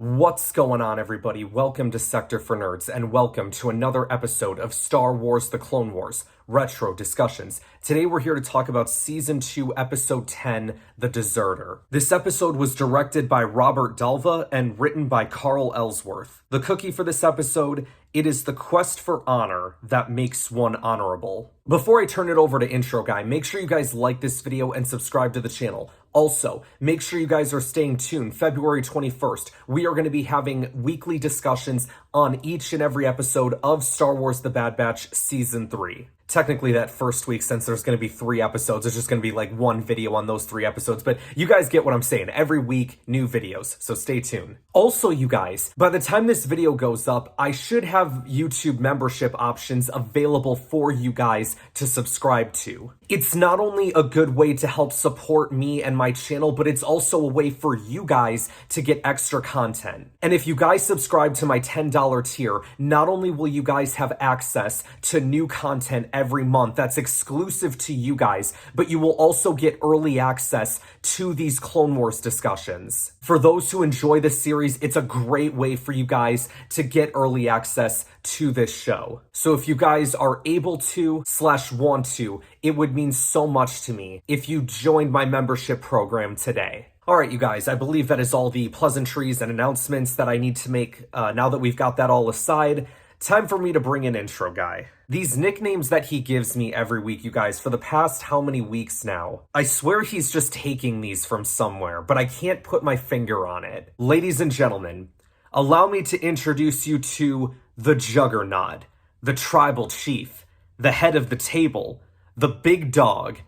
What's going on, everybody? Welcome to Sector for Nerds, and welcome to another episode of Star Wars The Clone Wars Retro Discussions. Today we're here to talk about Season 2, Episode 10, The Deserter. This episode was directed by Robert Dalva and written by Carl Ellsworth. The cookie for this episode: it is the quest for honor that makes one honorable. Before I turn it over to Intro Guy, make sure you guys like this video and subscribe to the channel. Also, make sure you guys are staying tuned. February 21st, we are going to be having weekly discussions on each and every episode of Star Wars The Bad Batch Season 3. Technically, that first week, since there's going to be 3 episodes, it's just going to be like one video on those 3 episodes. But you guys get what I'm saying. Every week, new videos. So stay tuned. Also, you guys, by the time this video goes up, I should have YouTube membership options available for you guys to subscribe to. It's not only a good way to help support me and my channel, but it's also a way for you guys to get extra content. And if you guys subscribe to my $10 tier, not only will you guys have access to new content every month that's exclusive to you guys, but you will also get early access to these Clone Wars discussions. For those who enjoy this series, it's a great way for you guys to get early access to this show. So if you guys are able to / want to, it would mean so much to me if you joined my membership program today. Alright, you guys, I believe that is all the pleasantries and announcements that I need to make now that we've got that all aside. Time for me to bring in Intro Guy. These nicknames that he gives me every week, you guys, for the past how many weeks now? I swear he's just taking these from somewhere, but I can't put my finger on it. Ladies and gentlemen, allow me to introduce you to the Juggernaut, the Tribal Chief, the head of the table, the big dog,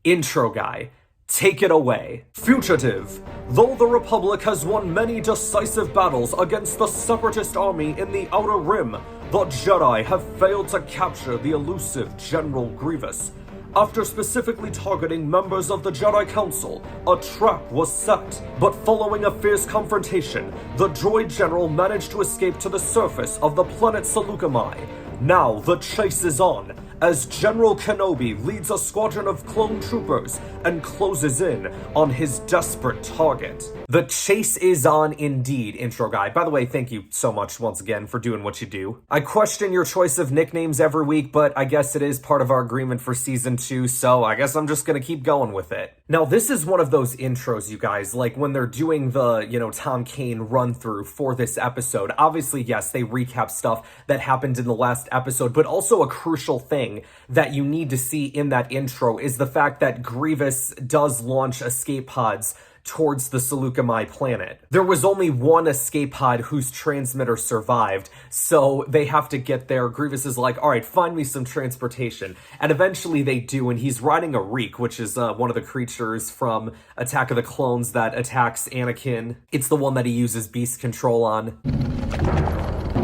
Intro Guy. Take it away. Fugitive. Though the Republic has won many decisive battles against the Separatist army in the Outer Rim, the Jedi have failed to capture the elusive General Grievous. After specifically targeting members of the Jedi Council, a trap was set. But following a fierce confrontation, the droid general managed to escape to the surface of the planet Seleucami. Now the chase is on, as General Kenobi leads a squadron of clone troopers and closes in on his desperate target. The chase is on indeed, Intro Guy. By the way, thank you so much once again for doing what you do. I question your choice of nicknames every week, but I guess it is part of our agreement for Season 2, so I guess I'm just gonna keep going with it. Now, this is one of those intros, you guys, like when they're doing the, Tom Kane run-through for this episode. Obviously, yes, they recap stuff that happened in the last episode, but also a crucial thing that you need to see in that intro is the fact that Grievous does launch escape pods towards the Seleucami planet. There was only one escape pod whose transmitter survived, so they have to get there. Grievous is like, all right, find me some transportation. And eventually they do, and he's riding a Reek, which is one of the creatures from Attack of the Clones that attacks Anakin. It's the one that he uses beast control on.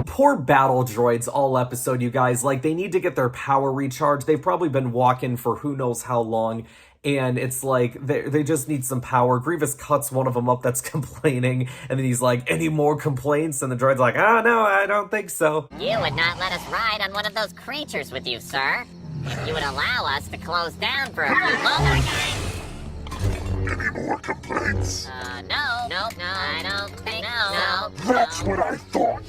Poor battle droids all episode, you guys. Like, they need to get their power recharged. They've probably been walking for who knows how long, and it's like, they just need some power. Grievous cuts one of them up that's complaining, and then he's like, any more complaints? And the droid's like, oh, no, I don't think so. You would not let us ride on one of those creatures with you, sir. If you would allow us to close down for a few moments. Any more complaints? No, I don't think no. That's what I thought.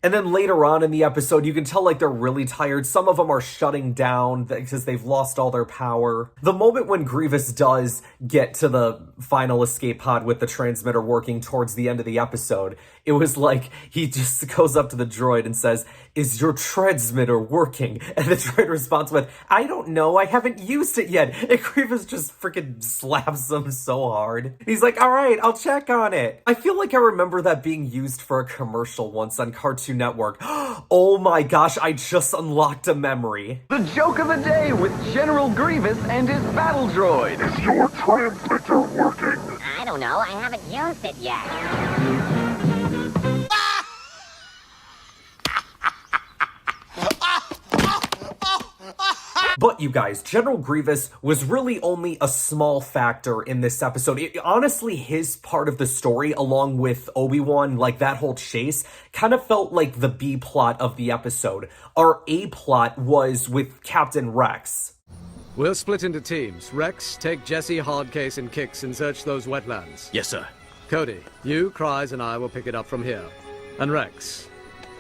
And then later on in the episode, you can tell like they're really tired. Some of them are shutting down because they've lost all their power. The moment when Grievous does get to the final escape pod with the transmitter working towards the end of the episode, it was like he just goes up to the droid and says, is your transmitter working? And the droid responds with, I don't know, I haven't used it yet. And Grievous just freaking slaps him so hard. He's like, all right, I'll check on it. I feel like I remember that being used for a commercial once on Cartoon Network. Oh my gosh, I just unlocked a memory. The joke of the day with General Grievous and his battle droid. Is your transmitter working? I don't know, I haven't used it yet. But you guys, General Grievous was really only a small factor in this episode. Honestly, his part of the story, along with Obi-Wan, like that whole chase, kind of felt like the B plot of the episode. Our A plot was with Captain Rex. We'll split into teams. Rex, take Jesse, Hardcase, and Kix and search those wetlands. Yes, sir. Cody, you, Kryze, and I will pick it up from here. And Rex,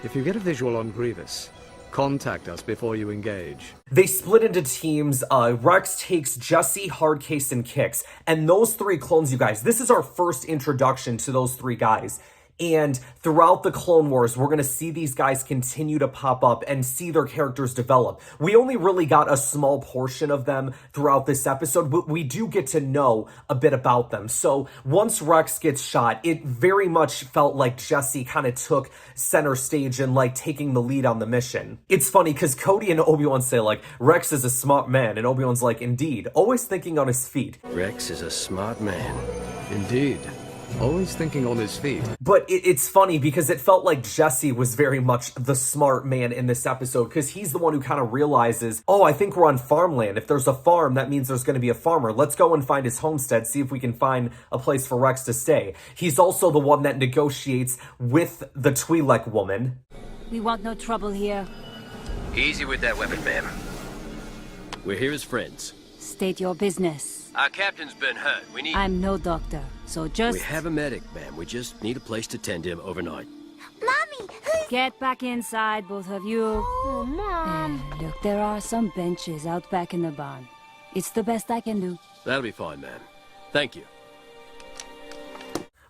if you get a visual on Grievous, contact us before you engage. They split into teams. Rex takes Jesse, Hardcase, and Kix. And those three clones, you guys, this is our first introduction to those three guys. And throughout the Clone Wars, we're going to see these guys continue to pop up and see their characters develop. We only really got a small portion of them throughout this episode, but we do get to know a bit about them. So once Rex gets shot, it very much felt like Jesse kind of took center stage and like taking the lead on the mission. It's funny because Cody and Obi-Wan say like, Rex is a smart man. And Obi-Wan's like, indeed, always thinking on his feet. Rex is a smart man. Indeed. Always thinking on his feet. But it's funny because it felt like Jesse was very much the smart man in this episode because he's the one who kind of realizes, oh, I think we're on farmland. If there's a farm, that means there's going to be a farmer. Let's go and find his homestead, see if we can find a place for Rex to stay. He's also the one that negotiates with the Twi'lek woman. We want no trouble here. Easy with that weapon, ma'am. We're here as friends. State your business. Our captain's been hurt. We need... I'm no doctor, so just... We have a medic, ma'am. We just need a place to tend him overnight. Mommy! Get back inside, both of you. Oh, Mom. Look, there are some benches out back in the barn. It's the best I can do. That'll be fine, ma'am. Thank you.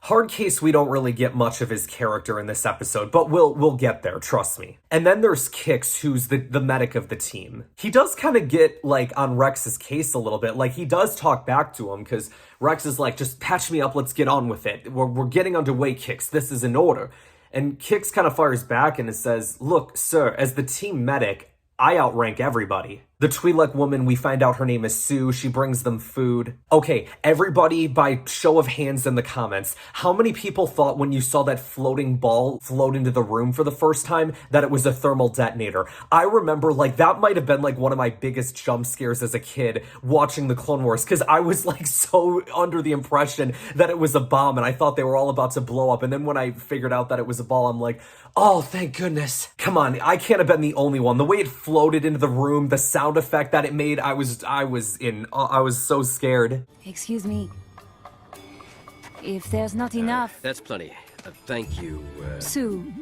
Hardcase, we don't really get much of his character in this episode, but we'll get there, trust me. And then there's Kix, who's the medic of the team. He does kind of get, like, on Rex's case a little bit. Like, he does talk back to him, because Rex is like, just patch me up, let's get on with it. We're getting underway, Kix. This is in order. And Kix kind of fires back and it says, look, sir, as the team medic, I outrank everybody. The Twi'lek woman, we find out her name is Sue. She brings them food. Okay, everybody, by show of hands in the comments, how many people thought when you saw that floating ball float into the room for the first time that it was a thermal detonator? I remember, like, that might have been, like, one of my biggest jump scares as a kid watching the Clone Wars, because I was, like, so under the impression that it was a bomb, and I thought they were all about to blow up, and then when I figured out that it was a ball, I'm like, oh, thank goodness. Come on, I can't have been the only one. The way it floated into the room, the sound effect that it made, I was so scared. Excuse me. If there's not enough... That's plenty. Thank you, Sue.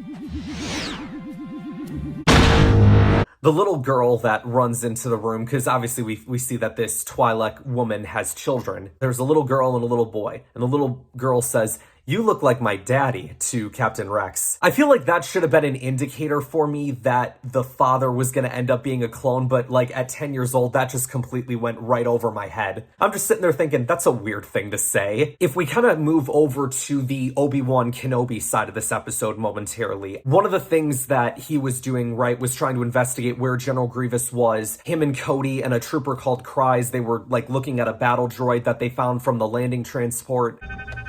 The little girl that runs into the room, because obviously we see that this Twi'lek woman has children. There's a little girl and a little boy, and the little girl says, "You look like my daddy," to Captain Rex. I feel like that should have been an indicator for me that the father was going to end up being a clone, but like at 10 years old, that just completely went right over my head. I'm just sitting there thinking, that's a weird thing to say. If we kind of move over to the Obi-Wan Kenobi side of this episode momentarily, one of the things that he was doing right was trying to investigate where General Grievous was. Him and Cody and a trooper called Kryze, they were like looking at a battle droid that they found from the landing transport.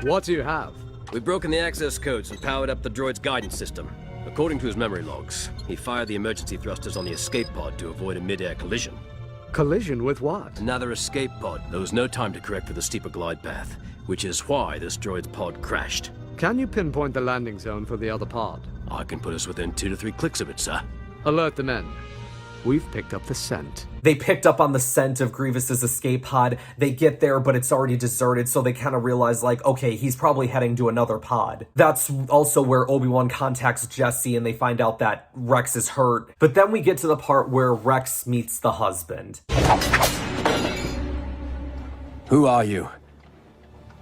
What do you have? We've broken the access codes and powered up the droid's guidance system. According to his memory logs, he fired the emergency thrusters on the escape pod to avoid a mid-air collision. Collision with what? Another escape pod. There was no time to correct for the steeper glide path, which is why this droid's pod crashed. Can you pinpoint the landing zone for the other pod? I can put us within 2 to 3 clicks of it, sir. Alert the men. We've picked up the scent. They picked up on the scent of Grievous's escape pod. They get there, but it's already deserted, so they kind of realize, like, okay, he's probably heading to another pod. That's also where Obi-Wan contacts Jesse, and they find out that Rex is hurt. But then we get to the part where Rex meets the husband. Who are you?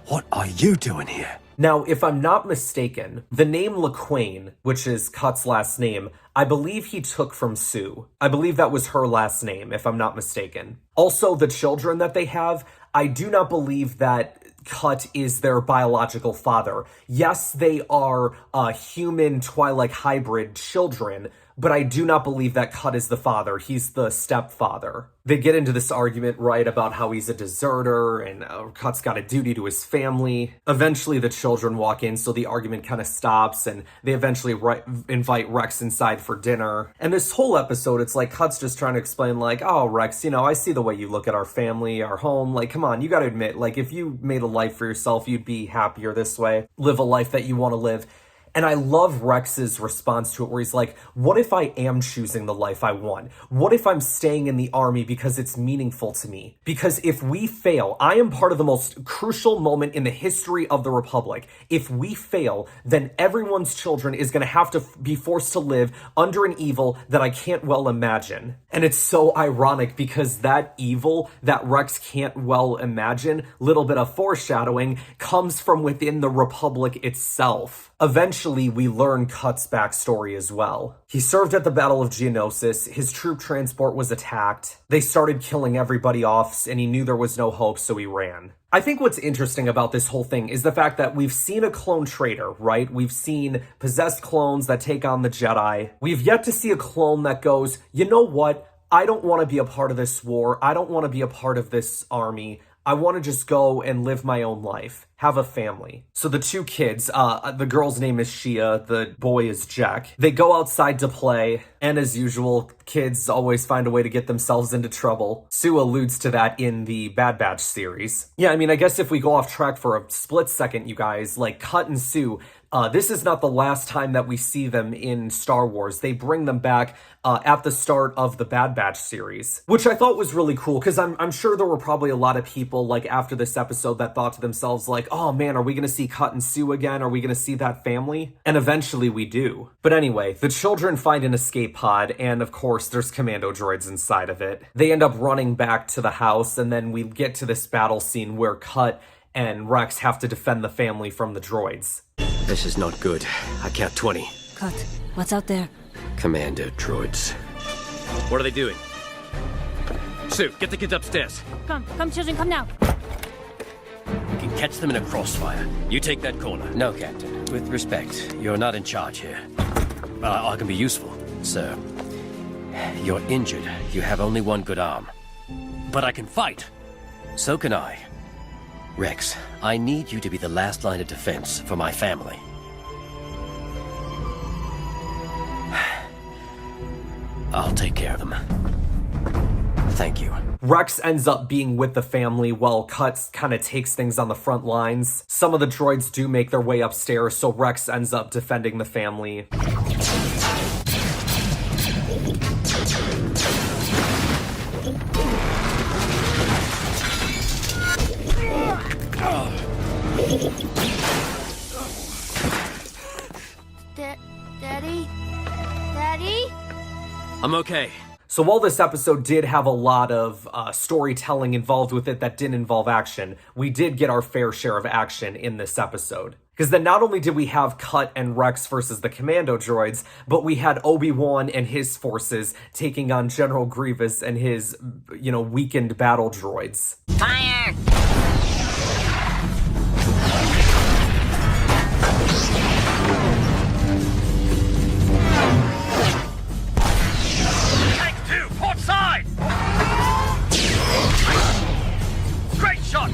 What are you doing here? Now, if I'm not mistaken, the name Lawquane, which is Cut's last name, I believe he took from Sue. I believe that was her last name, if I'm not mistaken. Also, the children that they have, I do not believe that Cut is their biological father. Yes, they are human Twi'lek hybrid children, but I do not believe that Cut is the father. He's the stepfather. They get into this argument, right, about how he's a deserter and Cut's got a duty to his family. Eventually, the children walk in, so the argument kind of stops, and they eventually invite Rex inside for dinner. And this whole episode, it's like Cut's just trying to explain, like, oh, Rex, you know, I see the way you look at our family, our home. Like, come on, you got to admit, like, if you made a life for yourself, you'd be happier this way. Live a life that you want to live. And I love Rex's response to it, where he's like, what if I am choosing the life I want? What if I'm staying in the army because it's meaningful to me? Because if we fail, I am part of the most crucial moment in the history of the Republic. If we fail, then everyone's children is going to have to be forced to live under an evil that I can't well imagine. And it's so ironic because that evil that Rex can't well imagine, little bit of foreshadowing, comes from within the Republic itself. Eventually, we learn Cut's backstory as well. He served at the Battle of Geonosis, his troop transport was attacked, they started killing everybody off, and he knew there was no hope, so he ran. I think what's interesting about this whole thing is the fact that we've seen a clone traitor, right? We've seen possessed clones that take on the Jedi. We've yet to see a clone that goes, you know what? I don't want to be a part of this war. I don't want to be a part of this army. I want to just go and live my own life, have a family. So the two kids, the girl's name is Shia, the boy is Jack. They go outside to play, and as usual, kids always find a way to get themselves into trouble. Sue alludes to that in the Bad Batch series. Yeah, I mean, I guess if we go off track for a split second, you guys, like Cut and Sue, this is not the last time that we see them in Star Wars. They bring them back at the start of the Bad Batch series, which I thought was really cool, because I'm sure there were probably a lot of people, like, after this episode that thought to themselves, like, oh man, are we going to see Cut and Sue again? Are we going to see that family? And eventually we do. But anyway, the children find an escape pod, and of course there's commando droids inside of it. They end up running back to the house, and then we get to this battle scene where Cut and Rex have to defend the family from the droids. This is not good. I count 20. Cut. What's out there? Commander droids. What are they doing? Sue, get the kids upstairs. Come, children, come now. You can catch them in a crossfire. You take that corner. No, Captain. With respect, you're not in charge here. I can be useful, sir. You're injured. You have only one good arm. But I can fight. So can I. Rex, I need you to be the last line of defense for my family. I'll take care of them. Thank you. Rex ends up being with the family while Cut kind of takes things on the front lines. Some of the droids do make their way upstairs, so Rex ends up defending the family. Daddy? Daddy? I'm okay. So while this episode did have a lot of storytelling involved with it that didn't involve action, we did get our fair share of action in this episode. Because then not only did we have Cut and Rex versus the commando droids, but we had Obi-Wan and his forces taking on General Grievous and his, weakened battle droids. Fire! Tank 2, port side! Great shot!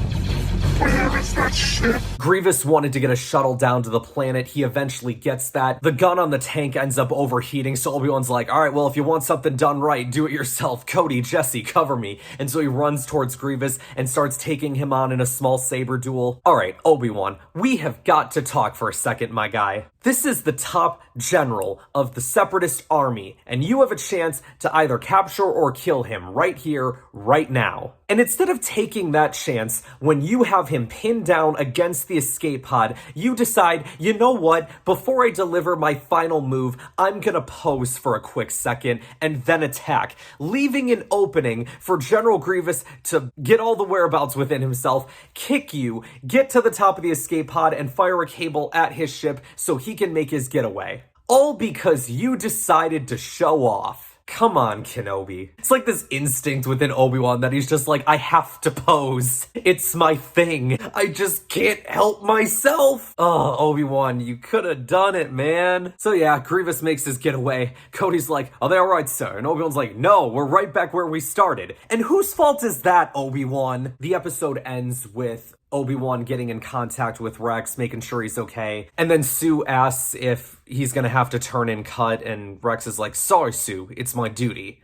Where is that ship? Grievous wanted to get a shuttle down to the planet. He eventually gets that. The gun on the tank ends up overheating, so Obi-Wan's like, all right, well, if you want something done right, do it yourself. Cody, Jesse, cover me. And so he runs towards Grievous and starts taking him on in a small saber duel. All right, Obi-Wan, we have got to talk for a second, my guy. This is the top general of the Separatist army, and you have a chance to either capture or kill him right here, right now. And instead of taking that chance, when you have him pinned down against the escape pod, you decide, you know what, before I deliver my final move, I'm gonna pose for a quick second and then attack, leaving an opening for General Grievous to get all the whereabouts within himself, kick you, get to the top of the escape pod, and fire a cable at his ship so he can make his getaway. All because you decided to show off. Come on, Kenobi. It's like this instinct within Obi-Wan that he's just like, I have to pose. It's my thing. I just can't help myself. Oh, Obi-Wan, you could have done it, man. So yeah, Grievous makes his getaway. Cody's like, are they all right, sir? And Obi-Wan's like, no, we're right back where we started. And whose fault is that, Obi-Wan? The episode ends with Obi-Wan getting in contact with Rex, making sure he's okay. And then Sue asks if he's gonna have to turn in Cut, and Rex is like, sorry, Sue, it's my duty.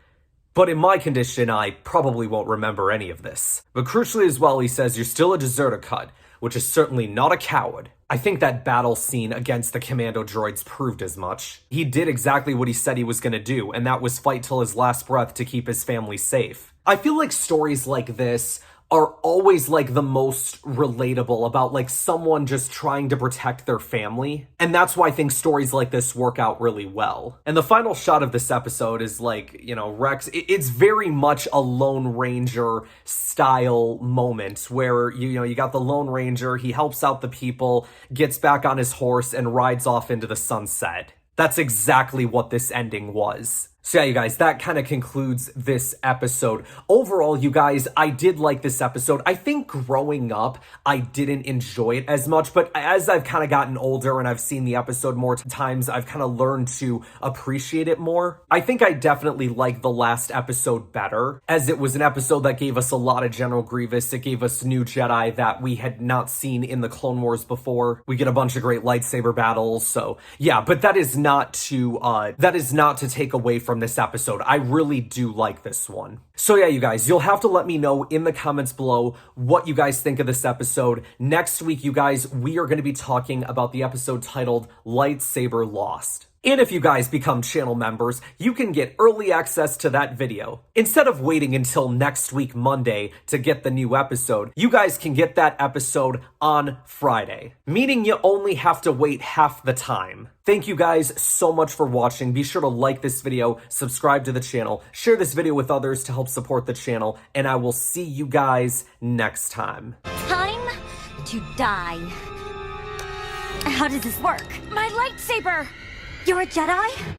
But in my condition, I probably won't remember any of this. But crucially as well, he says, you're still a deserter, Cut, which is certainly not a coward. I think that battle scene against the commando droids proved as much. He did exactly what he said he was gonna do, and that was fight till his last breath to keep his family safe. I feel like stories like this are always like the most relatable about like someone just trying to protect their family. And that's why I think stories like this work out really well. And the final shot of this episode is like, you know, Rex, it's very much a Lone Ranger style moment where, you know, you got the Lone Ranger, he helps out the people, gets back on his horse and rides off into the sunset. That's exactly what this ending was. So yeah, you guys, that kind of concludes this episode. Overall, you guys, I did like this episode. I think growing up, I didn't enjoy it as much, but as I've kind of gotten older and I've seen the episode more times, I've kind of learned to appreciate it more. I think I definitely like the last episode better, as it was an episode that gave us a lot of General Grievous. It gave us new Jedi that we had not seen in the Clone Wars before. We get a bunch of great lightsaber battles, so yeah, but that is not to take away from this episode. I really do like this one. So yeah, you guys, you'll have to let me know in the comments below what you guys think of this episode. Next week, you guys, we are going to be talking about the episode titled Lightsaber Lost. And if you guys become channel members, you can get early access to that video. Instead of waiting until next week Monday to get the new episode, you guys can get that episode on Friday, meaning you only have to wait half the time. Thank you guys so much for watching. Be sure to like this video, subscribe to the channel, share this video with others to help support the channel, and I will see you guys next time. Time to die. How does this work? My lightsaber! You're a Jedi?